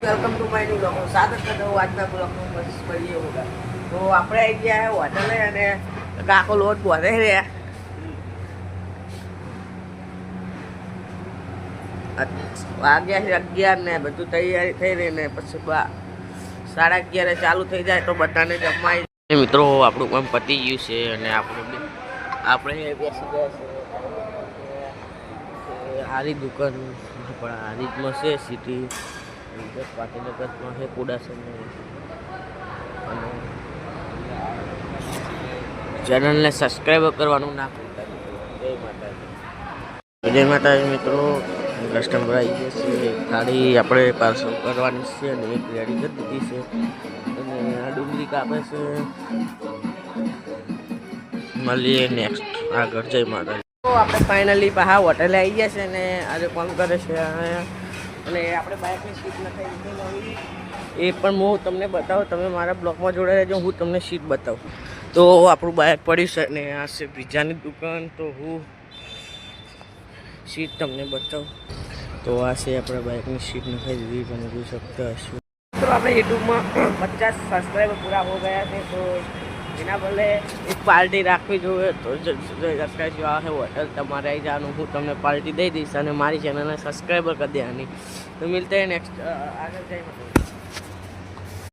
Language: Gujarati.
Welcome to my new blog. સ્વાગત કરતો હું આજના બ્લોગમાં બસ કરીએ હોગા. તો આપણે આવી ગયા હોટલે અને કાકો લોટ બોધે રહ્યા. વાગ્યા છે 11 ને બધું તૈયારી થઈ રહી ને પછી 11:30 ચાલુ થઈ જાય તો બધાને જમાઈ. મિત્રો આપણું કામ પતી ગયું છે અને આપણે બેસી ગયા છે હારી દુકાન પણ હારીજમાં છે સિટી પાટીનગરમાં છે કુડાસન અને ચેનલને સબસ્ક્રાઈબ કરવાનું ના ભૂલતા. જય માતાજી મિત્રો. કસ્ટમર આવી ગયા છે. થાળી આપણે પાર્સલ કરવાની છે અને એક રેડી કરી દીધી છે અને આ ડુંગળી કાપે છે. મળીએ નેક્સ્ટ આગળ. જય માતાજી. તો આપણે ફાઇનલી બહાર હોટેલે આવી ગયા છે ને આજે કોમ કરે છે અને આપણે બાઇકની સીટ નખાઈ દીધી એ પણ હું તમને બતાવું. તમે મારા બ્લોગમાં જોડાઈ રહેજો, હું તમને સીટ બતાવું. તો આપણું બાઇક પડ્યું છે ને આ છે પિઝાની દુકાન. તો હું સીટ તમને બતાવું. તો આ છે આપણે બાઇકની સીટ નખાઈ દીધી, તમે જોઈ શકતા હશો. તો આપણે યુટ્યુબમાં 50 સબસ્ક્રાઈબર પૂરા હો ગયા છે તો એના બદલે એક પાર્ટી રાખવી જોઈએ. તો જો આ છે હોટલ, તમારે આવી જવાનું, હું તમને પાર્ટી દઈ દઈશ અને મારી ચેનલને સબસ્ક્રાઈબર કરી દેવાની. તો મિલતે નેક્સ્ટ આગળ જઈ.